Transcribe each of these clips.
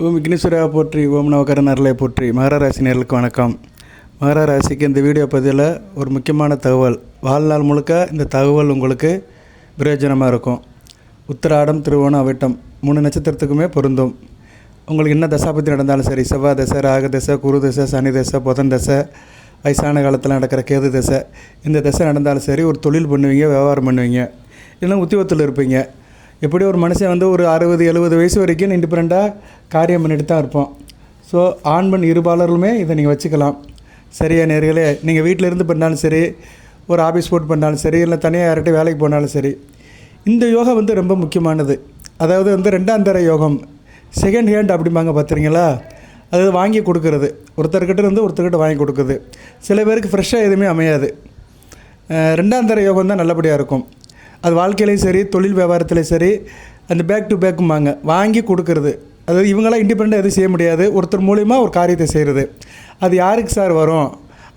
ஓம் விக்னேஸ்வரா போற்றி, ஓம் நவகரன் அருளை போற்றி. மகர ராசி நேயர்களுக்கு வணக்கம். மகர ராசிக்கு இந்த வீடியோ பதிவில் ஒரு முக்கியமான தகவல். வாழ்நாள் முழுக்க இந்த தகவல் உங்களுக்கு பிரயோஜனமாக இருக்கும். உத்திராடம், திருவோணம், அவிட்டம் 3 நட்சத்திரத்துக்குமே பொருந்தும். உங்களுக்கு என்ன தசாபதி நடந்தாலும் சரி, செவ்வாய் தசை, ராக தசை, குரு தசை, சனி தசை, புதன் தசை, வயசான காலத்தில் நடக்கிற கேது தசை, இந்த தசை நடந்தாலும் சரி, ஒரு தொழில் பண்ணுவீங்க, வியாபாரம் பண்ணுவீங்க, இல்லைன்னா உத்தியோகத்தில் இருப்பீங்க. எப்படி ஒரு மனுஷன் ஒரு 60-70 வயசு வரைக்கும் இண்டிபெண்ட்டாக காரியம் பண்ணிட்டு தான் இருப்போம். ஸோ ஆண் பெண் இருபாலர்களுமே இதை நீங்கள் வச்சுக்கலாம். சரியா நேர்களே, நீங்கள் வீட்டில் இருந்து பண்ணாலும் சரி, ஒரு ஆஃபீஸ் போட்டு பண்ணாலும் சரி, இல்லை தனியாக யார்கிட்ட வேலைக்கு போனாலும் சரி, இந்த யோகா ரொம்ப முக்கியமானது. அதாவது 2ஆம் தர யோகம், செகண்ட் ஹேண்ட் அப்படிம்பாங்க பார்த்துறீங்களா? அது வாங்கி கொடுக்குறது, ஒருத்தர்கிட்ட ஒருத்தர்கிட்ட வாங்கி கொடுக்குறது. சில பேருக்கு ஃப்ரெஷ்ஷாக எதுவுமே அமையாது. 2ஆம் தர யோகம் தான் நல்லபடியாக இருக்கும். அது வாழ்க்கையிலையும் சரி, தொழில் வியாபாரத்துலேயும் சரி, அந்த பேக் டு பேக்கும்பாங்க, வாங்கி கொடுக்குறது. அதாவது இவங்களாம் இண்டிபெண்ட்டாக எதுவும் செய்ய முடியாது, ஒருத்தர் மூலிமா ஒரு காரியத்தை செய்கிறது. அது யாருக்கு சார் வரும்,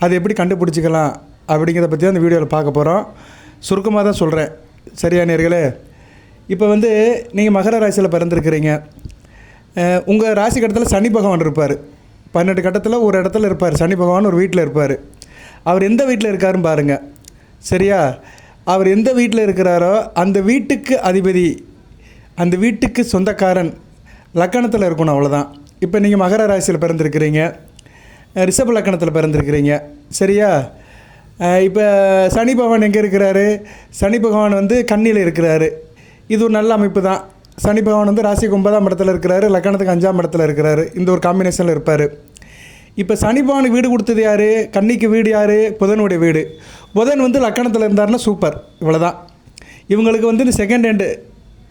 அது எப்படி கண்டுபிடிச்சிக்கலாம் அப்படிங்கிறத பற்றி அந்த வீடியோவில் பார்க்க போகிறோம். சுருக்கமாக தான் சொல்கிறேன். சரியா நேயர்களே, இப்போ நீங்கள் மகர ராசியில் பிறந்திருக்கிறீங்க. உங்கள் ராசி கட்டத்தில் சனி பகவான் இருப்பார். 12 கட்டத்தில் ஒரு இடத்துல இருப்பார். சனி பகவான் ஒரு வீட்டில் இருப்பார். அவர் எந்த வீட்டில் இருக்காருன்னு பாருங்கள். சரியா, அவர் எந்த வீட்டில் இருக்கிறாரோ அந்த வீட்டுக்கு அதிபதி, அந்த வீட்டுக்கு சொந்தக்காரன் லக்கணத்தில் இருக்கணும், அவ்வளோதான். இப்போ நீங்கள் மகர ராசியில் பிறந்திருக்கிறீங்க, ரிஷப லக்கணத்தில் பிறந்திருக்கிறீங்க. சரியா, இப்போ சனி பகவான் எங்கே இருக்கிறாரு? சனி பகவான் கன்னியில் இருக்கிறாரு. இது ஒரு நல்ல அமைப்பு தான். சனி பகவான் ராசிக்கு 9ஆம் இடத்துல இருக்கிறாரு, லக்கணத்துக்கு 5ஆம் இடத்துல இருக்கிறாரு. இந்த ஒரு காம்பினேஷனில் இருப்பார். இப்போ சனி பகவானுக்கு வீடு கொடுத்தது யார்? கன்னிக்கு வீடு யார்? புதனுடைய வீடு. புதன் லக்கணத்தில் இருந்தார்னா சூப்பர். இவ்வளோதான். இவங்களுக்கு இந்த செகண்ட் ஹேண்டு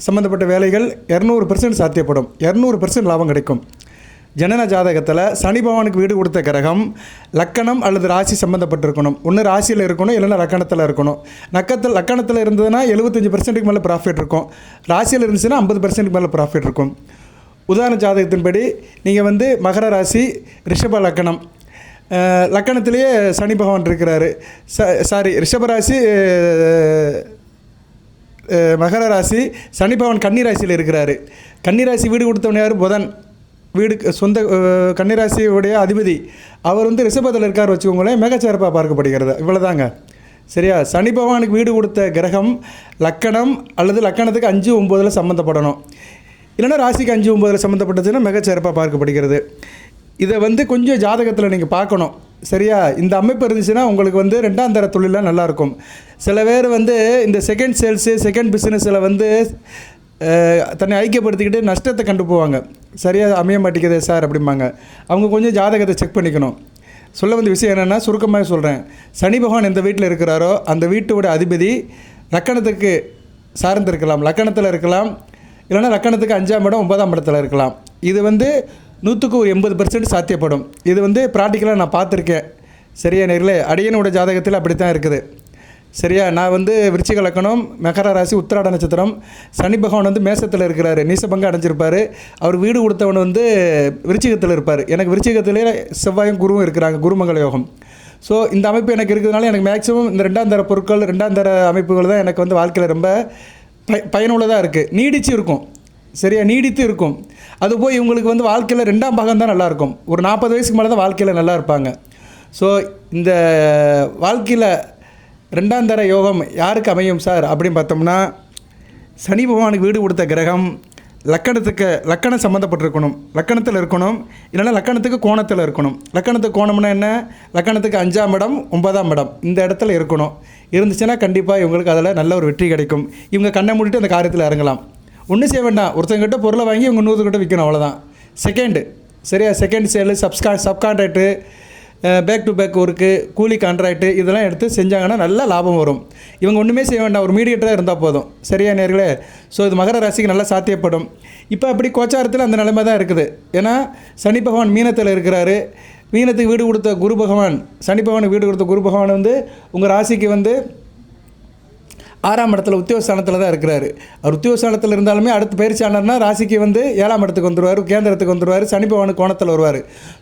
சம்மந்தப்பட்ட வேலைகள் 200% சாத்தியப்படும். 200% லாபம் கிடைக்கும். ஜனன ஜாதகத்தில் சனி பகவானுக்கு வீடு கொடுத்த கிரகம் லக்கணம் அல்லது ராசி சம்மந்தப்பட்டிருக்கணும். ஒன்று ராசியில் இருக்கணும், இல்லைன்னா லக்கணத்தில் இருக்கணும். லக்கணத்தில் இருந்ததுன்னா 75%க்கு மேலே ப்ராஃபிட் இருக்கும். ராசியில் இருந்துச்சுன்னா 50%க்கு மேலே ப்ராஃபிட் இருக்கும். உதாரண ஜாதகத்தின்படி நீங்கள் மகர ராசி, ரிஷப லக்கணம், லக்கணத்திலேயே சனி பகவான் இருக்கிறாரு. ரிஷபராசி, மகர ராசி, சனி பகவான் கன்னி ராசியில் இருக்கிறாரு. கன்னி ராசி வீடு கொடுத்தவன் யார்? புதன். வீடு சொந்த கன்னிராசியுடைய அதிபதி அவர் ரிஷபத்தில் இருக்கார் வச்சுக்கோங்களேன், மிகச்சிறப்பாக பார்க்கப்படுகிறது. இவ்வளோதாங்க. சரியா, சனி பகவானுக்கு வீடு கொடுத்த கிரகம் லக்கணம் அல்லது லக்கணத்துக்கு 5-9 சம்மந்தப்படணும். இல்லைனா ராசிக்கு 5-9 சம்மந்தப்பட்டதுன்னா மிகச்சிறப்பாக பார்க்கப்படுகிறது. இதை கொஞ்சம் ஜாதகத்தில் நீங்கள் பார்க்கணும். சரியா, இந்த அமைப்பு இருந்துச்சுன்னா உங்களுக்கு 2ஆம் தர தொழிலாம் நல்லாயிருக்கும். சில பேர் இந்த செகண்ட் சேல்ஸு, செகண்ட் பிஸ்னஸில் தன்னை ஐக்கியப்படுத்திக்கிட்டு நஷ்டத்தை கண்டு போவாங்க. சரியாக அமைய மாட்டேங்குது சார் அப்படிம்பாங்க. அவங்க கொஞ்சம் ஜாதகத்தை செக் பண்ணிக்கணும். சொல்ல விஷயம் என்னென்னா, சுருக்கமாக சொல்கிறேன். சனி பகவான் எந்த வீட்டில் இருக்கிறாரோ அந்த வீட்டோட அதிபதி லக்கணத்துக்கு சார்ந்து இருக்கலாம், லக்கணத்தில் இருக்கலாம், இல்லைனா லக்கணத்துக்கு 5ஆம் இடம் 9ஆம் இடத்துல இருக்கலாம். இது 100க்கு 80% சாத்தியப்படும். இது ப்ராக்டிக்கலாக நான் பார்த்துருக்கேன். சரியா நேர்களே, அடியனோட ஜாதகத்தில் அப்படி தான் இருக்குது. சரியா, நான் விருச்சிக லக்கணம், மகர ராசி, உத்திராட நட்சத்திரம். சனி பகவான் மேசத்தில் இருக்கிறாரு, நீசபங்கம் அடைஞ்சிருப்பார். அவர் வீடு கொடுத்தவன் விருச்சிகத்தில் இருப்பார். எனக்கு விருச்சிகத்திலே செவ்வாயும் குருவும் இருக்கிறாங்க, குருமங்கள யோகம். ஸோ இந்த அமைப்பு எனக்கு இருக்கிறதுனால எனக்கு மேக்ஸிமம் இந்த 2ஆம் தர பொருட்கள், 2ஆம் தர அமைப்புகள் தான் எனக்கு வாழ்க்கையில் ரொம்ப பயனுள்ளதாக இருக்குது. நீடித்து இருக்கும். சரியா, நீடித்து இருக்கும். அது போய் இவங்களுக்கு வாழ்க்கையில் 2ஆம் பாகம் தான் நல்லாயிருக்கும். ஒரு 40 வயசுக்கு மேலே தான் வாழ்க்கையில் நல்லா இருப்பாங்க. ஸோ இந்த வாழ்க்கையில் 2ஆம் தர யோகம் யாருக்கு அமையும் சார் அப்படின்னு பார்த்தோம்னா, சனி பகவானுக்கு வீடு கொடுத்த கிரகம் லக்கணம் சம்மந்தப்பட்டிருக்கணும், லக்கணத்தில் இருக்கணும், இல்லைன்னா லக்கணத்துக்கு கோணத்தில் இருக்கணும். லக்கணத்துக்கு கோணம்னா என்ன? லக்கணத்துக்கு 5ஆம் இடம் 9ஆம் இடம் இந்த இடத்துல இருக்கணும். இருந்துச்சுன்னா கண்டிப்பாக இவங்களுக்கு அதில் நல்ல ஒரு வெற்றி கிடைக்கும். இவங்க கண்ணை மூடிட்டு அந்த காரியத்தில் இறங்கலாம். ஒன்றும் செய்ய வேண்டாம், ஒருத்தங்கிட்ட பொருளை வாங்கி இவங்க 100கிட்ட விற்கணும், அவ்வளோதான். செகண்டு. சரியா, second sale, subcontract, back to back work, கூலி கான்ட்ராக்டு, இதெல்லாம் எடுத்து செஞ்சாங்கன்னா நல்ல லாபம் வரும். இவங்க ஒன்றுமே செய்ய வேண்டாம், ஒரு மீடியேட்டராக இருந்தால் போதும். சரியா நேர்களே, ஸோ இது மகர ராசிக்கு நல்லா சாத்தியப்படும். இப்போ அப்படி கோச்சாரத்தில் அந்த நிலைமை தான் இருக்குது. ஏன்னா சனி பகவான் மீனத்தில் இருக்கிறாரு. மீனத்துக்கு வீடு கொடுத்த குரு பகவான், சனி பகவானுக்கு வீடு கொடுத்த குரு பகவான் உங்கள் ராசிக்கு 6ஆம் இடத்துல உத்தியோகஸ்தானத்தில் தான் இருக்கிறாரு. அவர் உத்தியோகஸ்தானத்தில் இருந்தாலுமே அடுத்து பயிற்சி ஆனார்னா ராசிக்கு 7ஆம் இடத்துக்கு வந்துடுவார், கேந்திரத்துக்கு வந்துடுவார், சனி பகவானுக்கு கோணத்தில் வருவார்.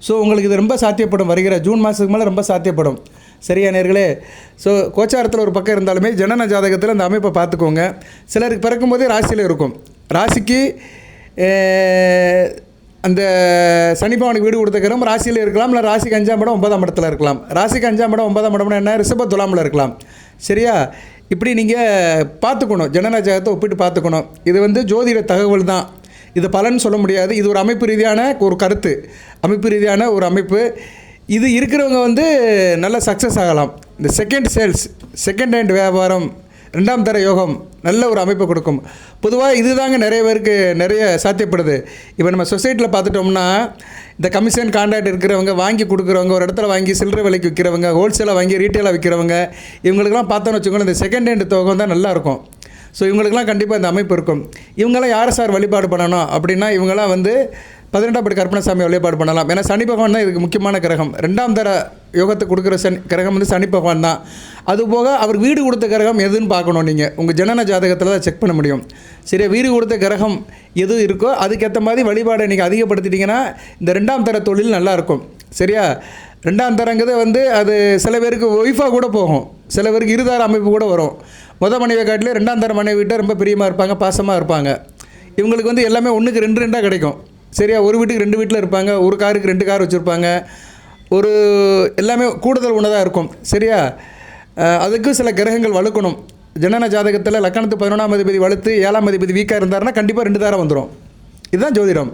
ஸோ உங்களுக்கு இது ரொம்ப சாத்தியப்படும். வருகிற ஜூன் மாதத்துக்கு மேலே ரொம்ப சாத்தியப்படும். சரியா நேர்களே? ஸோ கோச்சாரத்தில் ஒரு பக்கம் இருந்தாலுமே ஜனன ஜாதகத்தில் அந்த அமைப்பை பார்த்துக்கோங்க. சிலருக்கு பிறக்கும்போதே ராசியில் இருக்கும். ராசிக்கு அந்த சனி பகவானுக்கு வீடு கொடுத்த கிரகம் ராசியில் இருக்கலாம், இல்லை ராசிக்கு 5ஆம் இடம் 9ஆம் இடத்துல இருக்கலாம். ராசிக்கு 5ஆம் இடம் 9ஆம் இடம்னா என்ன? ரிஷப துலாமில் இருக்கலாம். சரியா? இப்படி நீங்கள் பார்த்துக்கணும், ஜனன ஜாதகத்தை ஒப்பிட்டு பார்த்துக்கணும். இது வந்து ஜோதிட தகவல் தான், இது பலன் சொல்ல முடியாது. இது ஒரு அமைப்பு ரீதியான ஒரு கருத்து, அமைப்பு ரீதியான ஒரு அமைப்பு. இது இருக்கிறவங்க வந்து நல்ல சக்ஸஸ் ஆகலாம். இந்த செகண்ட் சேல்ஸ், செகண்ட் ஹேண்ட் வியாபாரம், 2ஆம் தர யோகம் நல்ல ஒரு அமைப்பை கொடுக்கும். பொதுவாக இது தாங்க நிறைய பேருக்கு நிறைய சாத்தியப்படுது. இப்போ நம்ம சொசைட்டியில் பார்த்துட்டோம்னா இந்த கமிஷன் கான்ட்ராக்ட் இருக்கிறவங்க, வாங்கி கொடுக்குறவங்க, ஒரு இடத்துல வாங்கி சில்லறை விலைக்கு விற்கிறவங்க, ஹோல்சேலாக வாங்கி ரீட்டெயிலாக விற்கிறவங்க, இவங்களுக்கெல்லாம் பார்த்தோன்னு வச்சுக்கோங்களேன், இந்த செகண்ட் ஹேண்ட் தொகை தான் நல்லாயிருக்கும். ஸோ இவங்களுக்கெல்லாம் கண்டிப்பாக இந்த அமைப்பு இருக்கும். இவங்களாம் யாரை சார் வழிபாடு பண்ணணும் அப்படின்னா, இவங்களாம் வந்து 18ஆம் படி கருப்பணசாமி வழிபாடு பண்ணலாம். ஏன்னா சனி பகவான் தான் இதுக்கு முக்கியமான கிரகம். 2ஆம் தர யோகத்தை கொடுக்குற கிரகம் வந்து சனி பகவான் தான். அதுபோக அவர் வீடு கொடுத்த கிரகம் எதுன்னு பார்க்கணும். நீங்கள் உங்கள் ஜனன ஜாதகத்தில் தான் செக் பண்ண முடியும். சரியா? வீடு கொடுத்த கிரகம் எது இருக்கோ அதுக்கேற்ற மாதிரி வழிபாடை நீங்கள் அதிகப்படுத்திட்டிங்கன்னா இந்த 2ஆம் தர தொழில் நல்லாயிருக்கும். சரியா? 2ஆம் தரங்கிறது வந்து அது சில பேருக்கு ஒய்ஃபாக கூட போகும், சில பேருக்கு இருதார அமைப்பு கூட வரும். மனைவியை காட்டிலே 2ஆம் தர மனைவிட்ட ரொம்ப பிரியமாக இருப்பாங்க, பாசமாக இருப்பாங்க. இவங்களுக்கு வந்து எல்லாமே ஒன்றுக்கு 2 கிடைக்கும். சரியா? ஒரு வீட்டுக்கு 2 வீட்டில் இருப்பாங்க, ஒரு காருக்கு 2 கார் வச்சுருப்பாங்க, ஒரு எல்லாமே கூடுதல் ஒன்று தான் இருக்கும். சரியா? அதுக்கு சில கிரகங்கள் வலுக்கணும். ஜனன ஜாதகத்தில் லக்கணத்து 11ஆம் அதிபதி வலுத்து 7ஆம் அதிபதி வீக்காக இருந்தாருன்னா கண்டிப்பாக 2 தாரம் வந்துடும். இதுதான் ஜோதிடம்.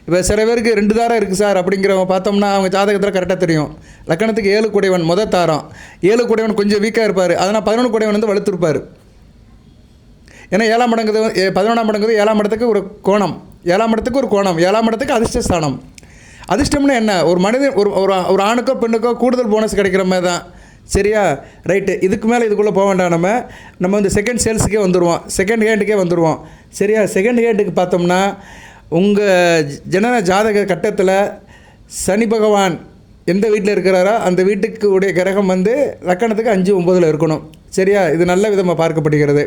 இப்போ சில பேருக்கு 2 தாரம் இருக்குது சார் அப்படிங்கிறவங்க பார்த்தோம்னா அவங்க ஜாதகத்தில் கரெக்டாக தெரியும். லக்கணத்துக்கு 7 குடைவன் முதல் தாரம், 7 குடைவன் கொஞ்சம் வீக்காக இருப்பார், அதனால் 11 குடைவன் வந்து வலுத்திருப்பார். ஏன்னா 7ஆம் இடங்கிறது 11ஆம் இடங்கிறது 7ஆம் இடத்துக்கு ஒரு கோணம், 7ஆம் இடத்துக்கு ஒரு கோணம், 7ஆம் இடத்துக்கு அதிர்ஷ்டஸ்தானம். அதிர்ஷ்டம்னு என்ன? ஒரு மனிதன் ஒரு ஆணுக்கோ பெண்ணுக்கோ கூடுதல் போனஸ் கிடைக்கிற மாதிரி தான். சரியா? ரைட்டு. இதுக்கு மேலே இதுக்குள்ளே போக வேண்டாம். நம்ம வந்து செகண்ட் சேல்ஸுக்கே வந்துடுவோம், செகண்ட் ஹேண்டுக்கே வந்துடுவோம். சரியா? செகண்ட் ஹேண்டுக்கு பார்த்தோம்னா உங்கள் ஜனன ஜாதக கட்டத்தில் சனி பகவான் எந்த வீட்டில் இருக்கிறாரோ அந்த வீட்டுக்கு உடைய கிரகம் வந்து லக்கணத்துக்கு 5, 9 இருக்கணும். சரியா? இது நல்ல விதமாக பார்க்கப்படுகிறது.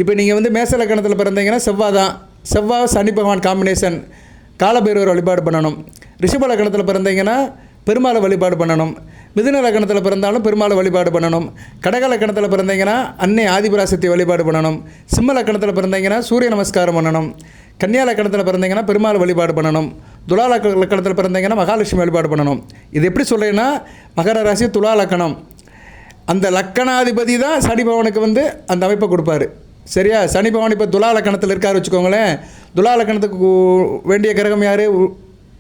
இப்போ நீங்கள் வந்து மேச லக்கணத்தில் பிறந்தீங்கன்னா செவ்வாய் தான், செவ்வாய் சனி பகவான் காம்பினேஷன், காலபைரவர் வழிபாடு பண்ணணும். ரிஷப லக்கணத்தில் பிறந்தீங்கன்னா பெருமாளை வழிபாடு பண்ணணும். மிதுன லக்கணத்தில் பிறந்தாலும் பெருமாளை வழிபாடு பண்ணணும். கடக லக்கணத்தில் பிறந்தீங்கன்னா அன்னை ஆதிபராசக்தி வழிபாடு பண்ணணும். சிம்ம லக்கணத்தில் பிறந்தீங்கன்னா சூரிய நமஸ்காரம் பண்ணணும். கன்னியா லக்கணத்தில் பிறந்தீங்கன்னா பெருமாள் வழிபாடு பண்ணணும். துலா லக்கணத்தில் பிறந்தீங்கன்னா மகாலட்சுமி வழிபாடு பண்ணணும். இது எப்படி சொல்கிறேன்னா, மகர ராசி துலா லக்கணம், அந்த லக்கணாதிபதி தான் சனி பகவானுக்கு வந்து அந்த அமைப்பை கொடுப்பாரு. சரியா? சனி பகவான் இப்போ துலா லக்கணத்தில் இருக்கார் வச்சுக்கோங்களேன். துலா லக்கணத்துக்கு வேண்டிய கிரகம் யார்?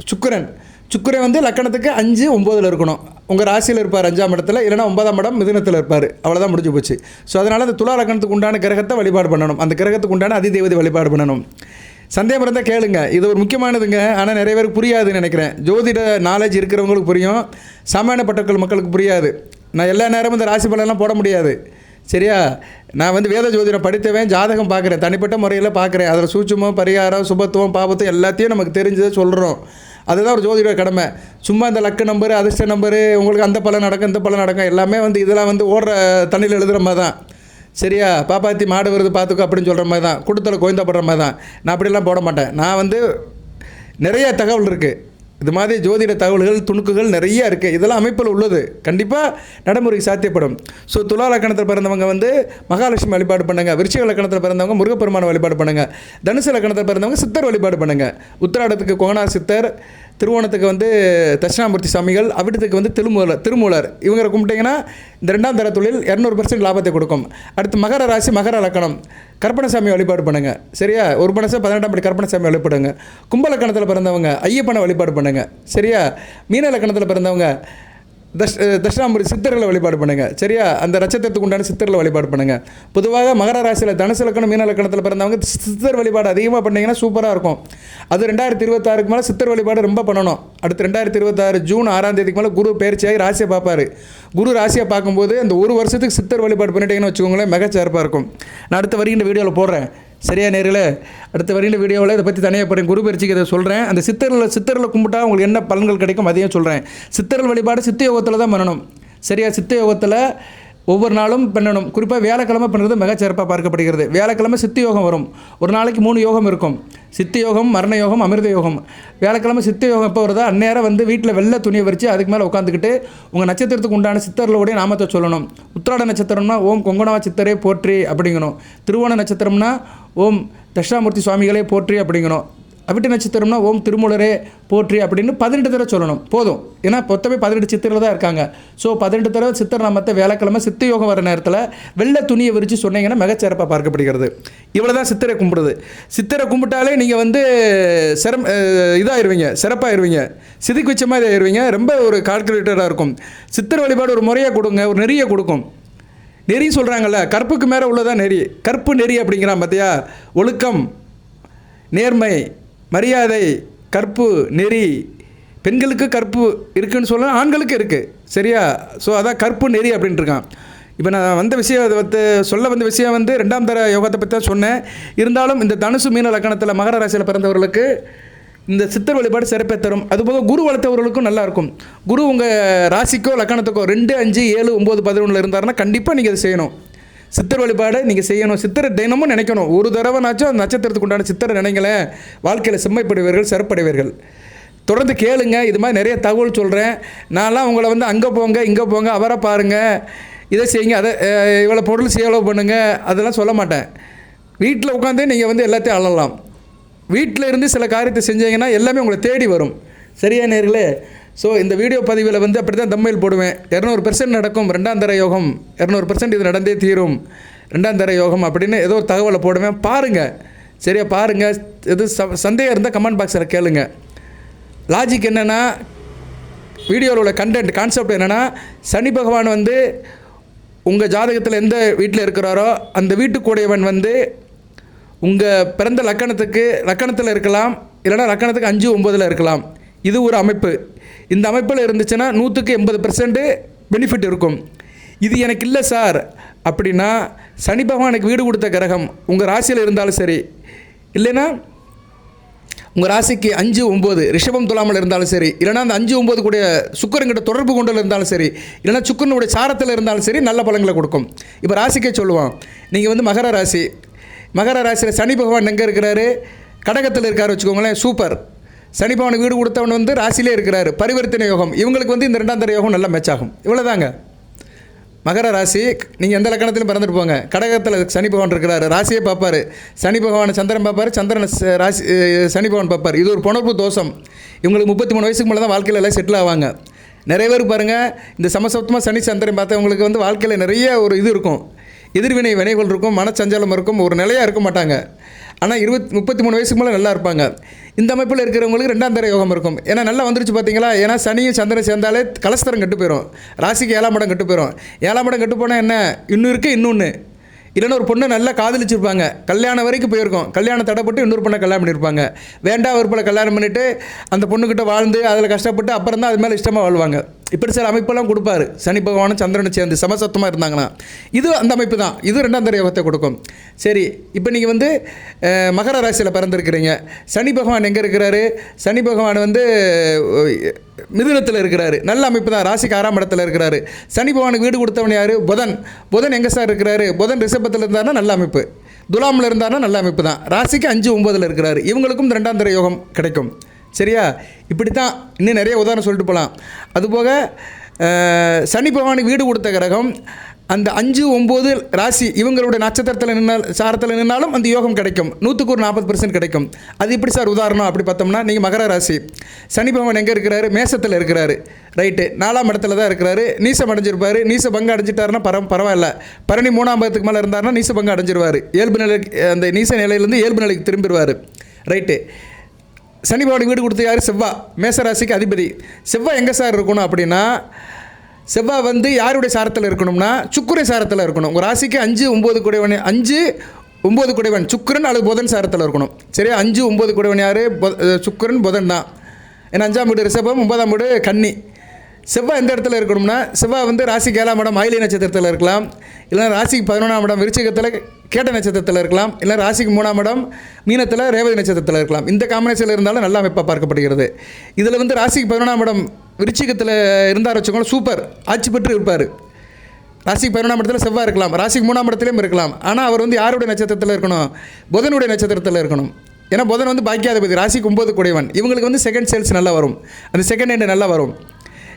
சுக்கிரன். சுக்கிரன் வந்து லக்கணத்துக்கு 5, 9 இருக்கணும். உங்கள் ராசியில் இருப்பார் 5ஆம் இடத்துல, இல்லைனா 9ஆம் இடம் மிதுனத்தில் இருப்பார். அவ்வளோதான், முடிஞ்சு போச்சு. ஸோ அதனால் அந்த துலா லக்கணத்துக்கு உண்டான கிரகத்தை வழிபாடு பண்ணணும், அந்த கிரகத்துக்கு உண்டான அதிதேவதை வழிபாடு பண்ணணும். சந்தேகம் இருந்தால் கேளுங்க, இது ஒரு முக்கியமானதுங்க. ஆனால் நிறைய பேருக்கு புரியாதுன்னு நினைக்கிறேன். ஜோதிட நாலேஜ் இருக்கிறவங்களுக்கு புரியும், சாமானியப்பட்ட மக்களுக்கு புரியாது. நான் எல்லா நேரமும் இந்த ராசி பலன்லாம் போட முடியாது. சரியா? நான் வந்து வேத ஜோதிடம் படித்தவன், ஜாதகம் பார்க்குறேன், தனிப்பட்ட முறையில் பார்க்குறேன். அதில் சூட்சுமம், பரிகாரம், சுபத்துவம், பாபத்துவம் எல்லாத்தையும் நமக்கு தெரிஞ்சதை சொல்கிறோம். அதுதான் ஒரு ஜோதிட கடமை. சும்மா இந்த லக்கு நம்பரு, அதிர்ஷ்ட நம்பரு, உங்களுக்கு அந்த பலன் நடக்கும், இந்த பலன் நடக்கும், எல்லாமே வந்து இதெல்லாம் வந்து ஓடுற தண்ணியில் எழுதுகிற மாதிரி தான். சரியா? பாப்பாத்தி மாடு வருது பார்த்துக்கோ அப்படின்னு சொல்கிற மாதிரி தான், கூட்டத்தில் கோயந்தாப்படுற மாதிரி தான். நான் அப்படிலாம் போட மாட்டேன். நான் வந்து நிறைய தகவல் இருக்குது, இது மாதிரி ஜோதிட தகவல்கள், துணுக்குகள் நிறைய இருக்குது. இதெல்லாம் அமைப்பில் உள்ளது, கண்டிப்பாக நடைமுறைக்கு சாத்தியப்படும். ஸோ துலா லக்கணத்தில் பிறந்தவங்க வந்து மகாலட்சுமி வழிபாடு பண்ணுங்கள். விருச்சிக லக்கணத்தில் பிறந்தவங்க முருகப்பெருமான வழிபாடு பண்ணுங்கள். தனுசு லக்கணத்தில் பிறந்தவங்க சித்தர் வழிபாடு பண்ணுங்கள். உத்திராடத்துக்கு கோனார் சித்தர், திருவோணத்துக்கு வந்து தட்சிணாமூர்த்தி சாமிகள், அவிட்டத்துக்கு வந்து திருமூலர். இவங்களை கும்பிட்டிங்கன்னா இந்த 2ஆம் தர தொழில் 200% லாபத்தை கொடுக்கும். அடுத்து மகர ராசி, மகர லக்கணம், கற்பனசாமி வழிபாடு பண்ணுங்கள். சரியா? ஒரு மனசு 18ஆம் படி கற்பனசாமி வழிபடுங்க. கும்ப லக்கணத்தில் பிறந்தவங்க ஐயப்பனை வழிபாடு பண்ணுங்கள். சரியா? மீன லக்கணத்தில் பிறந்தவங்க தட்சிணாமூர்த்தி சித்தர்களை வழிபாடு பண்ணுங்கள். சரியா? அந்த நட்சத்திரத்துக்கு உண்டான சித்தர்களை வழிபாடு பண்ணுங்கள். பொதுவாக மகர ராசியில் தனுசு லக்கணம், மீன லக்கணத்தில் பிறந்தவங்க சித்தர் வழிபாடு அதிகமாக பண்ணிங்கன்னா சூப்பராக இருக்கும். அது 2026க்கு மேலே சித்தர் வழிபாடு ரொம்ப பண்ணணும். அடுத்து 2026 ஜூன் 6ஆம் தேதிக்கு மேலே குரு பயிற்சியாகி ராசியை பார்ப்பார். குரு ராசியை பார்க்கும்போது அந்த ஒரு வருஷத்துக்கு சித்தர் வழிபாடு பண்ணிட்டீங்கன்னு வச்சுக்கோங்களேன், மிகச்சிறப்பாக இருக்கும். நான் அடுத்த வருகின்ற வீடியோவில் போடுறேன். சரியா நேர்களே? அடுத்த வருகின்ற வீடியோவில் இதை பற்றி தனியாக போகிறேன், குரு பயிற்சிக்கு இதை சொல்கிறேன். அந்த சித்தரில் கும்பிட்டா உங்களுக்கு என்ன பலன்கள் கிடைக்கும் அதையும் சொல்கிறேன். சித்தர்கள் வழிபாடு சித்த யோகத்தில் தான் பண்ணணும். சரியா? சித்த யோகத்தில் ஒவ்வொரு நாளும் பண்ணணும். குறிப்பாக வியாழக்கிழமை பண்ணுறது மிகச்சிறப்பாக பார்க்கப்படுகிறது. வியாழக்கிழமை சித்தி யோகம் வரும். ஒரு நாளைக்கு 3 யோகம் இருக்கும். சித்தி யோகம், மரண யோகம், அமிர்த யோகம். வியாழக்கிழமை சித்தி யோகம் எப்போ வருதோ அந்நேரம் வந்து வீட்டில் வெள்ளை துணியை வரித்து அதுக்கு மேலே உட்காந்துக்கிட்டு உங்கள் நட்சத்திரத்துக்கு உண்டான சித்தர்களுடைய நாமத்தை சொல்லணும். உத்திராட நட்சத்திரம்னா ஓம் கொங்கணவா சித்தரே போற்றி அப்படிங்கணும். திருவோண நட்சத்திரம்னா ஓம் தட்சிணாமூர்த்தி சுவாமிகளே போற்றி அப்படிங்கணும். அவிட்ட நட்சத்திரம்னா ஓம் திருமூலரே போற்றி அப்படின்னு 18 தடவை சொல்லணும். போதும். ஏன்னா மொத்தமே 18 சித்தர்கள் தான் இருக்காங்க. ஸோ 18 தடவை சித்தர் நாமத்தை வியாழக்கிழமை சித்த யோகம் வர நேரத்தில் வெள்ளை துணியை விரித்து சொன்னீங்கன்னா மிகச்சிறப்பாக பார்க்கப்படுகிறது. இவ்வளோ தான் சித்தரை கும்பிடுறது. சித்தரை கும்பிட்டாலே நீங்கள் வந்து இதாகிடுவீங்க, சிறப்பாகிடுவீங்க, சிதிக்கு வச்சமாக இதாகிடுவீங்க. ரொம்ப ஒரு கால்குலேட்டராக இருக்கும். சித்தர் வழிபாடு ஒரு முறையாக கொடுங்க, ஒரு நெறியை கொடுக்கும். நெறி சொல்கிறாங்கல்ல, கற்புக்கு மேலே உள்ளதான் நெறி. கற்பு நெறி அப்படிங்கிறான் பார்த்தியா? ஒழுக்கம், நேர்மை, மரியாதை, கற்பு நெறி. பெண்களுக்கு கற்பு இருக்குதுன்னு சொல்ல, ஆண்களுக்கு இருக்குது. சரியா? ஸோ அதான் கற்பு நெறி அப்படின்ட்டு இருக்கான். இப்போ நான் வந்த விஷயம் சொல்ல வந்த விஷயம் வந்து 2ஆம் தர யோகத்தை பற்றி தான் சொன்னேன். இருந்தாலும் இந்த தனுசு மீன லக்கணத்தில் மகர ராசியில் பிறந்தவர்களுக்கு இந்த சித்தர் வழிபாடு சிறப்பை தரும். அதுபோக குரு வளர்த்தவர்களுக்கும் நல்லாயிருக்கும். குரு உங்கள் ராசிக்கோ லக்கணத்துக்கோ 2, 5, 7, 9, 11 இருந்தாருன்னா கண்டிப்பாக நீங்கள் அதை செய்யணும். சித்தர் வழிபாடு நீங்கள் செய்யணும். சித்தரை தினமும் நினைக்கணும். ஒரு தடவைனாச்சும் அந்த நட்சத்திரத்துக்கு உண்டான சித்தரை நினைங்களேன். வாழ்க்கையில் செம்மைப்படுவீர்கள், சிறப்படைவீர்கள். தொடர்ந்து கேளுங்க. இது மாதிரி நிறைய தகவல் சொல்கிறேன். நான்லாம் உங்களை வந்து அங்கே போங்க, இங்கே போங்க, அவரை பாருங்கள், இதை செய்யுங்க, அதை இவ்வளோ பொருள் செலவு பண்ணுங்கள், அதெல்லாம் சொல்ல மாட்டேன். வீட்டில் உட்காந்தே நீங்கள் வந்து எல்லாத்தையும் அழலாம். வீட்டில் இருந்து சில காரியத்தை செஞ்சீங்கன்னா எல்லாமே உங்களை தேடி வரும். சரியா நேர்களே? ஸோ இந்த வீடியோ பதிவில் வந்து அப்படி தான் தம்மையில் போடுவேன். 200% நடக்கும் 2ஆம் தர யோகம், 200% இது நடந்தே தீரும் 2ஆம் தர யோகம் அப்படின்னு ஏதோ ஒரு தகவலை போடுவேன். பாருங்கள். சரியா? பாருங்கள். எது சந்தேகம் இருந்தால் கமெண்ட் பாக்ஸில் கேளுங்க. லாஜிக் என்னென்னா, வீடியோவில் உள்ள கண்டென்ட் கான்செப்ட் என்னென்னா, சனி பகவான் வந்து உங்கள் ஜாதகத்தில் எந்த வீட்டில் இருக்கிறாரோ அந்த வீட்டுக்குடையவன் வந்து உங்கள் பிறந்த லக்கணத்தில் இருக்கலாம், இல்லைனா லக்கணத்துக்கு 5, 9 இருக்கலாம். இது ஒரு அமைப்பு. இந்த அமைப்பில் இருந்துச்சுன்னா 100க்கு 80% பெனிஃபிட் இருக்கும். இது எனக்கு இல்லை சார் அப்படின்னா, சனி பகவானுக்கு வீடு கொடுத்த கிரகம் உங்கள் ராசியில் இருந்தாலும் சரி, இல்லைன்னா உங்கள் ராசிக்கு 5, 9 ரிஷபம் துலாமல் இருந்தாலும் சரி, இல்லைனா அந்த 5, 9 கூடிய சுக்கரங்கிட்ட தொடர்பு கொண்டல் இருந்தாலும் சரி, இல்லைனா சுக்கரனுடைய சாரத்தில் இருந்தாலும் சரி, நல்ல பலன்களை கொடுக்கும். இப்போ ராசிக்கே சொல்லுவான். நீங்கள் வந்து மகர ராசி, மகர ராசியில் சனி பகவான் எங்கே இருக்கிறாரு? கடகத்தில் இருக்காரு வச்சுக்கோங்களேன். சூப்பர். சனி பகவானுக்கு வீடு கொடுத்தவன் வந்து ராசியிலே இருக்கிறாரு. பரிவர்த்தனை யோகம். இவங்களுக்கு வந்து இந்த 2ஆம் தர யோகம் நல்லா மேட்ச் ஆகும். இவ்வளோதாங்க. மகர ராசி, நீங்கள் எந்த லக்கணத்திலும் பிறந்துட்டு போங்க. கடகத்தில் சனி பகவான் இருக்கிறாரு, ராசியே பார்ப்பார். சனி பகவானை சந்திரன் பார்ப்பார், சந்திரன் ராசி சனி பகவான் பார்ப்பார். இது ஒரு புணர்வு தோஷம். இவங்களுக்கு 33 வயசுக்கு மேலே தான் வாழ்க்கையில் எல்லாம் செட்டில் ஆவாங்க. நிறைய பேர் பாருங்கள், இந்த சமசப்தமாக சனி சந்திரன் பார்த்தவங்களுக்கு வந்து வாழ்க்கையில் நிறைய ஒரு இது இருக்கும், எதிர்வினை வினைகள் இருக்கும், மனச்சஞ்சலம் இருக்கும், ஒரு நிலையாக இருக்க மாட்டாங்க. ஆனால் 33 வயசுக்கு மேலே நல்லா இருப்பாங்க. இந்த அமைப்பில் இருக்கிறவங்களுக்கு 2ஆம் தர யோகம் இருக்கும். ஏன்னா நல்லா வந்துருச்சு பார்த்தீங்களா? ஏன்னா சனியும் சந்திரன் சேர்ந்தாலே கலஸ்தரம் கெட்டு போயிடும். ராசிக்கு 7ஆம் இடம் கெட்டு போயிடும். 7ஆம் இடம் கெட்டு போனால் என்ன? இன்னும் இருக்குது இன்னொன்று. இல்லைன்னா ஒரு பொண்ணை நல்லா காதலிச்சிருப்பாங்க, கல்யாணம் வரைக்கும் போயிருக்கோம், கல்யாணம் தடைப்பட்டு இன்னொரு பொண்ணை கல்யாணம் பண்ணியிருப்பாங்க. வேண்டாம் விருப்பலை கல்யாணம் பண்ணிவிட்டு அந்த பொண்ணுக்கிட்ட வாழ்ந்து அதில் கஷ்டப்பட்டு அப்புறம் தான் அது மேலே இஷ்டமாக வாழ்வாங்க. இப்படி சில அமைப்பெல்லாம் கொடுப்பாரு சனி பகவானும் சந்திரனும் சேர்ந்து சமசத்தமாக இருந்தாங்கன்னா. இது அந்த அமைப்பு தான். இது 2ஆம் தர யோகத்தை கொடுக்கும். சரி, இப்போ நீங்கள் வந்து மகர ராசியில் பிறந்திருக்கிறீங்க. சனி பகவான் எங்கே இருக்கிறாரு? சனி பகவான் வந்து மிதுனத்தில் இருக்கிறாரு. நல்ல அமைப்பு தான். ராசிக்கு 6ஆம் இடத்துல இருக்கிறாரு. சனி பகவானுக்கு வீடு கொடுத்தவன் யார்? புதன். புதன் எங்கே சார் இருக்கிறாரு? புதன் ரிஷபத்தில் இருந்தார்னா நல்ல அமைப்பு, துலாமில் இருந்தார்னா நல்ல அமைப்பு தான். ராசிக்கு 5, 9 இருக்கிறாரு. இவங்களுக்கும் 2ஆம் தர யோகம் கிடைக்கும். சரியா? இப்படி தான். இன்னும் நிறைய உதாரணம் சொல்லிட்டு போகலாம். அதுபோக சனி பகவானுக்கு வீடு கொடுத்த கிரகம் அந்த 5, 9 ராசி இவங்களுடைய நட்சத்திரத்தில் சாரத்தில் நின்னாலும் அந்த யோகம் கிடைக்கும். 100க்கு 40% கிடைக்கும். அது எப்படி சார் உதாரணம் அப்படி பார்த்தோம்னா, நீங்கள் மகர ராசி, சனி பகவான் எங்கே இருக்கிறாரு? மேசத்தில் இருக்கிறாரு. ரைட்டு. 4ஆம் இடத்துல தான் இருக்கிறாரு. நீசம் அடைஞ்சிருப்பார். நீச பங்கு அடைஞ்சிட்டாருன்னா பரவாயில்ல. பரணி 3ஆம் இடத்துக்கு மேலே இருந்தாருன்னா நீச பங்கு அடைஞ்சிருவார். இயல்பு நிலை, அந்த நீச நிலையிலேருந்து இயல்பு நிலைக்கு திரும்பிடுவார். ரைட்டு. சனி பகவானுக்கு வீடு கொடுத்த யார்? செவ்வாய். மேசராசிக்கு அதிபதி. செவ்வாய் எங்கே சார் இருக்கணும் அப்படின்னா, செவ்வாய் வந்து யாருடைய சாரத்தில் இருக்கணும்னா சுக்கிர சாரத்தில் இருக்கணும். உங்கள் ராசிக்கு 5, 9 கூடியவன், 5, 9 கூடியவன் சுக்கிரன் அல்லது புதன் சாரத்தில் இருக்கணும். சரியா? 5, 9 கூடியவன் யார்? சுக்கிரன், புதன் தான். ஏன்னா 5ஆம் வீடு ரிஷபம், 9ஆம் வீடு கன்னி. செவ்வாய் எந்த இடத்துல இருக்கணும்னா, செவ்வாய் வந்து ராசிக்கு 7ஆம் இடம் ஆயிலிய நட்சத்திரத்தில் இருக்கலாம், இல்லைனா ராசிக்கு 11ஆம் இடம் விருச்சிகத்தில் கேட்ட நட்சத்திரத்தில் இருக்கலாம், இல்லை ராசிக்கு 3ஆம் இடம் மீனத்தில் ரேவதி நட்சத்திரத்தில் இருக்கலாம். இந்த காம்பினேஷனில் இருந்தாலும் நல்ல அமைப்பாக பார்க்கப்படுகிறது. இதில் வந்து ராசிக்கு 11ஆம் இடம் விருச்சிகத்தில் இருந்தார் வச்சுக்கோங்களேன், சூப்பர், ஆட்சி பெற்று இருப்பார். ராசிக்கு 11ஆம் இடத்துல செவ்வாய் இருக்கலாம், ராசிக்கு 3ஆம் இடத்துலையும் இருக்கலாம். ஆனால் அவர் வந்து யாருடைய நட்சத்திரத்தில் இருக்கணும்? புதனுடைய நட்சத்திரத்தில் இருக்கணும். ஏன்னா புதன் வந்து பாக்கியாதிபதி, ராசிக்கு 9 குடைவன். இவங்களுக்கு வந்து செகண்ட் சேல்ஸ் நல்லா வரும், அந்த செகண்ட் ஹேண்டு நல்லா வரும்.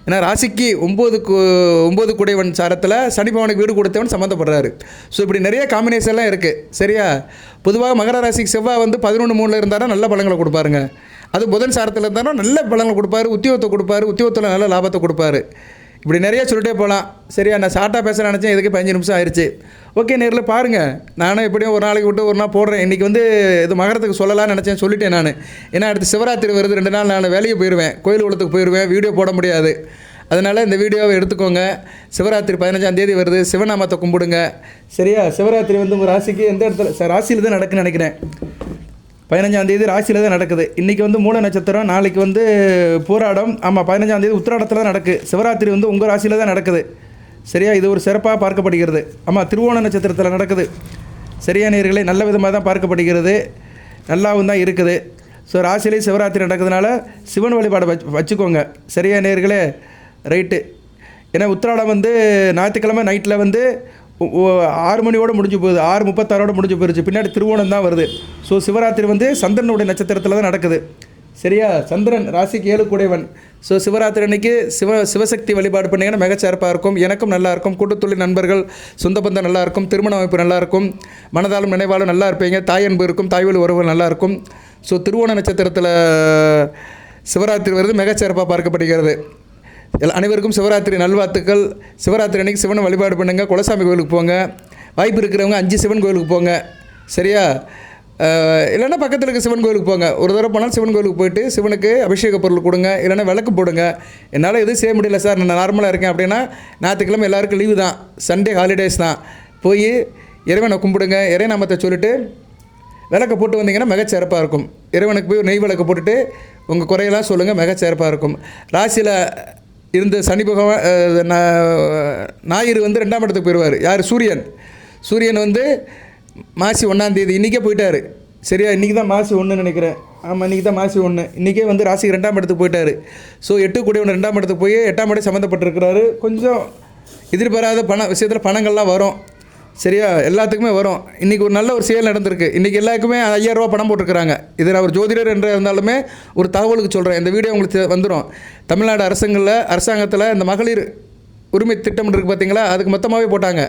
ஏன்னா ராசிக்கு 9 குடைவன் சாரத்தில் சனி பகவானுக்கு வீடு கொடுத்தவன் சம்மந்தப்படுறாரு. ஸோ இப்படி நிறைய காம்பினேஷன்லாம் இருக்குது. சரியா? பொதுவாக மகர ராசிக்கு செவ்வாய் வந்து 11-3 இருந்தாலும் நல்ல பலங்களை கொடுப்பாருங்க. அது புதன் சாரத்தில் இருந்தாலும் நல்ல பலங்களை கொடுப்பாரு, உத்தியோகத்தை கொடுப்பாரு, உத்தியோகத்தில் நல்ல லாபத்தை கொடுப்பாரு. இப்படி நிறைய சொல்லிட்டே போகலாம். சரியா? நான் ஷார்ட்டாக பேச நினச்சேன், இதுக்கு 15 நிமிஷம் ஆயிடுச்சு. ஓகே, நேரில் பாருங்கள். நானும் எப்படியும் ஒரு நாளைக்கு விட்டு ஒரு நாள் போடுறேன். இன்றைக்கி வந்து இது மகரத்துக்கு சொல்லலாம்னு நினச்சேன், சொல்லிட்டேன் நான். ஏன்னா அடுத்து சிவராத்திரி வருது, 2 நாள் நான் வேலைக்கு போயிடுவேன், கோயில் குளத்துக்கு போயிடுவேன், வீடியோ போட முடியாது. அதனால் இந்த வீடியோவை எடுத்துக்கோங்க. சிவராத்திரி 15ஆம் தேதி வருது, சிவநாமத்தை கும்பிடுங்க. சரியா? சிவராத்திரி வந்து உங்கள் ராசிக்கு எந்த இடத்துல ராசியில் தான் நடக்குன்னு நினைக்கிறேன். 15ஆம் தேதி ராசியில் தான் நடக்குது. இன்றைக்கி வந்து மூல நட்சத்திரம், நாளைக்கு வந்து பூராடம். ஆமாம், 15ஆம் தேதி உத்திராடத்தில் தான் நடக்குது. சிவராத்திரி வந்து உங்கள் ராசியில் தான் நடக்குது. சரியா? இது ஒரு சிறப்பாக பார்க்கப்படுகிறது. ஆமாம், திருவோண நட்சத்திரத்தில் நடக்குது. சரியா நேயர்களே? நல்ல விதமாக தான் பார்க்கப்படுகிறது, நல்லாவும் தான் இருக்குது. ஸோ ராசியிலே சிவராத்திரி நடக்கிறதுனால சிவன் வழிபாடு வச்சுக்கோங்க. சரியா நேயர்களே? ரைட்டு. ஏன்னா உத்திராடம் வந்து ஞாயிற்றுக்கிழமை நைட்டில் வந்து 6 மணியோடு முடிஞ்சு போகுது, 6:36 முடிஞ்சு போயிடுச்சு. பின்னாடி திருவோணம் தான் வருது. ஸோ சிவராத்திரி வந்து சந்திரனுடைய நட்சத்திரத்தில் தான் நடக்குது. சரியா? சந்திரன் ராசிக்கு 7 குடைவன். ஸோ சிவராத்திரி அன்னைக்கு சிவசக்தி வழிபாடு பண்ணிங்கன்னா மிகச்சிறப்பாக இருக்கும். எனக்கும் நல்லாயிருக்கும், கூட்டுத்தொழில் நண்பர்கள், சொந்த பந்தம் நல்லாயிருக்கும், திருமண அமைப்பு நல்லாயிருக்கும், மனதாலும் நினைவாலும் நல்லா இருப்பீங்க, தாய் அன்பு இருக்கும், தாய் வழி உறவுகள் நல்லாயிருக்கும். ஸோ திருவோண நட்சத்திரத்தில் சிவராத்திரி வருது, மிகச்சிறப்பாக பார்க்கப்படுகிறது. அனைவருக்கும் சிவராத்திரி நல்வாழ்த்துக்கள். சிவராத்திரி அன்றைக்கி சிவனை வழிபாடு பண்ணுங்கள், குலசாமி கோயிலுக்கு போங்க. வாய்ப்பு இருக்கிறவங்க 5 சிவன் கோயிலுக்கு போங்க. சரியா? இல்லைன்னா பக்கத்தில் இருக்க சிவன் கோயிலுக்கு போங்க. ஒரு தடவை போனால் சிவன் கோயிலுக்கு போயிட்டு சிவனுக்கு அபிஷேக பொருள் கொடுங்க, இல்லைன்னா விளக்கு போடுங்க. என்னால் எதுவும் செய்ய முடியல சார், நான் நார்மலாக இருக்கேன் அப்படின்னா ஞாயிற்றுக்கிழமை எல்லாருக்கும் லீவு தான், சண்டே ஹாலிடேஸ் தான். போய் இறைவனை கும்பிடுங்க, இறைநாமத்தை சொல்லிவிட்டு விளக்கை போட்டு வந்தீங்கன்னா மிகச்சிறப்பாக இருக்கும். இறைவனுக்கு போய் நெய் விளக்கு போட்டுட்டு உங்கள் குறையெல்லாம் சொல்லுங்கள், மிகச்சிறப்பாக இருக்கும். ராசியில் இருந்த சனி பகவான் ஞாயிறு வந்து 2ஆம் இடத்துக்கு போயிடுவார். யார்? சூரியன் வந்து மாசி 1ஆம் தேதி இன்றைக்கே போயிட்டார். சரியா? இன்றைக்கி தான் மாசி 1ன்னு நினைக்கிறேன். ஆமாம், இன்றைக்கி தான் மாசி 1. இன்றைக்கே வந்து ராசிக்கு 2ஆம் இடத்துக்கு போயிட்டார். ஸோ 8 கூடியவன் 2ஆம் இடத்துக்கு போய் 8ஆம் இடம் சம்மந்தப்பட்டிருக்கிறாரு. கொஞ்சம் எதிர்பாராத விஷயத்தில் பணங்கள்லாம் வரும். சரியா? எல்லாத்துக்குமே வரும். இன்றைக்கி ஒரு நல்ல ஒரு செயல் நடந்திருக்கு. இன்றைக்கி எல்லாருக்குமே 5000 ரூபா பணம் போட்டிருக்கிறாங்க. இது நான் ஒரு ஜோதிடர் என்று இருந்தாலுமே ஒரு தகவலுக்கு சொல்கிறேன். இந்த வீடியோ உங்களுக்கு வந்துடும். தமிழ்நாடு அரசாங்கத்தில் இந்த மகளிர் உரிமை திட்டம் இருக்குது பார்த்தீங்களா, அதுக்கு மொத்தமாகவே போட்டாங்க.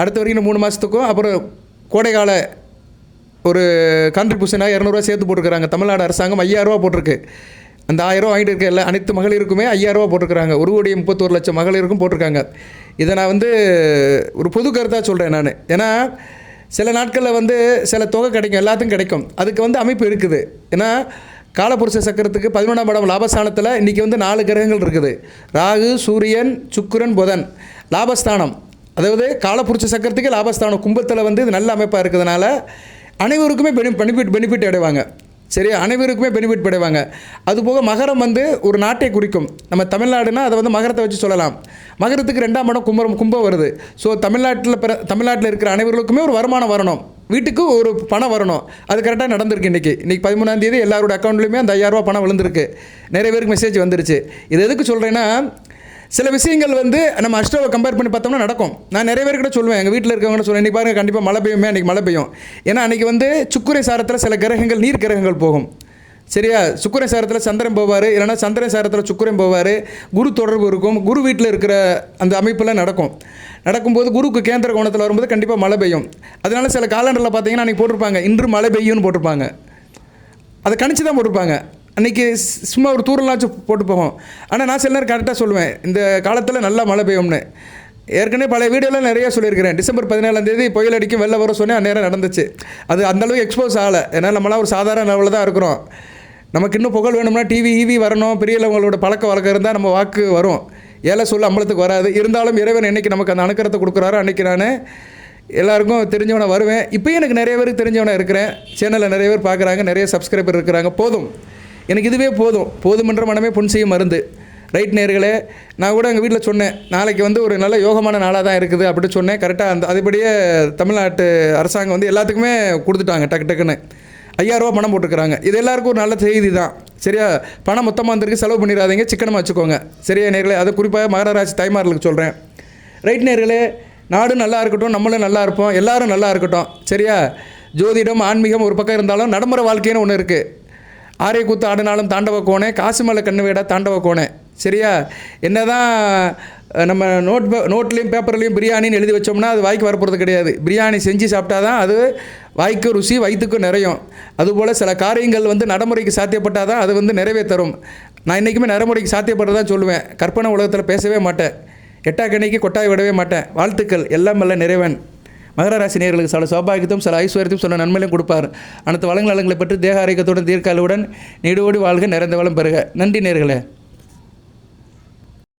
அடுத்த வரைக்கும் 3 மாதத்துக்கும் அப்புறம் கோடைக்கால ஒரு கான்ட்ரிபியூஷனாக 200 ரூபா சேர்த்து போட்டிருக்கிறாங்க. தமிழ்நாடு அரசாங்கம் 5000 ரூபா போட்டிருக்கு. அந்த 1000 ரூபா வாங்கிட்டு இருக்க எல்லா அனைத்து மகளிருக்குமே 5000 ரூபா போட்டிருக்கிறாங்க. 1,31,00,000 மகளிருக்கும் போட்டிருக்காங்க. இதை நான் வந்து ஒரு பொது கருத்தாக சொல்கிறேன் நான். ஏன்னா சில நாட்களில் வந்து சில தொகை கிடைக்கும், எல்லாத்துக்கும் கிடைக்கும். அதுக்கு வந்து அமைப்பு இருக்குது. ஏன்னா காலபுருஷ சக்கரத்துக்கு 11ஆம் இடம் லாபஸ்தானத்தில் இன்றைக்கி வந்து 4 கிரகங்கள் இருக்குது. ராகு, சூரியன், சுக்கிரன், புதன். லாபஸ்தானம், அதாவது காலபுருஷ சக்கரத்துக்கு லாபஸ்தானம் கும்பத்தில் வந்து இது நல்ல அமைப்பாக இருக்கிறதுனால அனைவருக்குமே பெனிஃபிட் அடைவாங்க. சரியா? அனைவருக்குமே பெனிஃபிட் அடைவாங்க. அதுபோக மகரம் வந்து ஒரு நாட்டை குறிக்கும். நம்ம தமிழ்நாடுனா அதை வந்து மகரத்தை வச்சு சொல்லலாம். மகரத்துக்கு 2ஆம் இடம் கும்பம் வருது. ஸோ தமிழ்நாட்டில் இருக்கிற அனைவர்களுக்குமே ஒரு வருமானம் வரணும், வீட்டுக்கு ஒரு பணம் வரணும். அது கரெக்டாக நடந்திருக்கு. இன்றைக்கி 13ஆம் தேதி எல்லாரோட அக்கௌண்ட்லேயுமே அந்த 5000 ரூபா பணம் விழுந்திருக்கு. நிறைய பேருக்கு மெசேஜ் வந்துருச்சு. இது எதுக்கு சொல்கிறேன்னா, சில விஷயங்கள் வந்து நம்ம அஷ்டோவை கம்பேர் பண்ணி பார்த்தோம்னா நடக்கும். நான் நிறைய பேர்கிட்ட சொல்லுவேன், எங்கள் வீட்டில் இருக்கவங்க சொல்லுவேன், இன்றைக்கி பாருங்கள் கண்டிப்பாக மழை பெய்யுமே, அன்றைக்கி மழை பெய்யும். ஏன்னா அன்றைக்கி வந்து சுக்கிரை சாரத்தில் சில கிரகங்கள் நீர் கிரகங்கள் போகும். சரியா? சுக்கிரை சாரத்தில் சந்திரன் போவார், இல்லைனா சந்திரன் சாரத்தில் சுக்கிரன் போவார். குரு தொடர்பு இருக்கும். குரு வீட்டில் இருக்கிற அந்த அமைப்பெல்லாம் நடக்கும்போது குருக்கு கேந்திர கோணத்தில் வரும்போது கண்டிப்பாக மழை பெய்யும். அதனால சில காலண்டரில் பார்த்தீங்கன்னா அன்றைக்கி போட்டிருப்பாங்க இன்று மழை பெய்யும்னு போட்டிருப்பாங்க. அதை கணிச்சு தான் போட்டிருப்பாங்க. அன்றைக்கி சும்மா ஒரு தூரலாச்சும் போட்டு போகும். ஆனால் நான் சில நேரம் கரெக்டாக சொல்லுவேன், இந்த காலத்தில் நல்லா மழை பெய்யும்னு. ஏற்கனவே பழைய வீடியோலாம் நிறையா சொல்லியிருக்கிறேன். டிசம்பர் 14ஆம் தேதி புயல் அடிக்கும் வெள்ளம் வர சொன்னேன், அந்நேரம் நடந்துச்சு. அது அந்தளவுக்கு எக்ஸ்போஸ் ஆகலை. ஏன்னா நம்மளாம் ஒரு சாதாரண லெவலில் தான் இருக்கிறோம். நமக்கு இன்னும் புகழ் வேணும்னா டிவி வரணும், பெரியவங்களோட பழக்க வழக்கம் இருந்தால் நம்ம வாக்கு வரும். ஏழை சொல்ல அம்பலத்துக்கு வராது. இருந்தாலும் இறைவன் என்றைக்கு நமக்கு அந்த அனுக்கிரத்தை கொடுக்குறாரோ அன்றைக்கி நான் எல்லாருக்கும் தெரிஞ்சவனை வருவேன். இப்போயும் எனக்கு நிறைய பேருக்கு தெரிஞ்சவனாக இருக்கிறேன். சேனலில் நிறைய பேர் பார்க்குறாங்க, நிறைய சப்ஸ்கிரைபர் இருக்கிறாங்க. போதும், எனக்கு இதுவே போதுமென்ற மனமே பொன் செய்யும் மருந்து. ரைட் நேர்களே, நான் கூட எங்கள் வீட்டில் சொன்னேன், நாளைக்கு வந்து ஒரு நல்ல யோகமான நாளாக தான் இருக்குது அப்படின்னு சொன்னேன். கரெக்டாக அதுபடியே தமிழ்நாட்டு அரசாங்கம் வந்து எல்லாத்துக்குமே கொடுத்துட்டாங்க. டக்குன்னு 5000 ரூபா பணம் போட்டுருக்குறாங்க. இது எல்லாருக்கும் ஒரு நல்ல செய்தி தான். சரியா? பணம் மொத்தமாக வந்திருக்கு, செலவு பண்ணிடாதீங்க, சிக்கனமாக வச்சுக்கோங்க. சரியா நேர்களே? அது குறிப்பாக மகர ராசி தாய்மார்களுக்கு சொல்கிறேன். ரைட் நேர்களே, நாடும் நல்லா இருக்கட்டும், நம்மளும் நல்லா இருப்போம், எல்லாரும் நல்லா இருக்கட்டும். சரியா? ஜோதிடம் ஆன்மீகம் ஒரு பக்கம் இருந்தாலும் நடைமுறை வாழ்க்கைன்னு ஒன்று இருக்குது. ஆரை கூத்து ஆடினாலும் தாண்டவ கோணே, காசு மேலே கண்ணு வேடா தாண்டவ கோணே. சரியா? என்ன தான் நம்ம நோட்லேயும் பேப்பர்லேயும் பிரியாணின்னு எழுதி வச்சோம்னா அது வாய்க்கு வரப்போகிறது கிடையாது. பிரியாணி செஞ்சு சாப்பிட்டா தான் அது வாய்க்கு ருசி, வயிற்றுக்கும் நிறையும். அதுபோல் சில காரியங்கள் நடைமுறைக்கு சாத்தியப்பட்டால் தான் அது நிறைவே தரும். நான் இன்றைக்குமே நடைமுறைக்கு சாத்தியப்படுறதான் சொல்லுவேன். கற்பனை உலகத்தில் பேசவே மாட்டேன். எட்டாக்கணிக்கு கொட்டாய் விடவே மாட்டேன். வாழ்த்துக்கள். எல்லாம் வல்ல நிறைவன் மகர ராசி நேயர்களுக்கு சில சௌபாகியத்தையும் சில ஐஸ்வர்யத்தையும் சில நன்மையிலும் கொடுப்பார். அனைத்து வளங்களை பெற்று தேக ஆரோக்கியத்துடன் தீர்க்காலுடன் நீடோடி வாழ்க, நிறைந்த வளம் பெறுக. நன்றி நேயர்களே.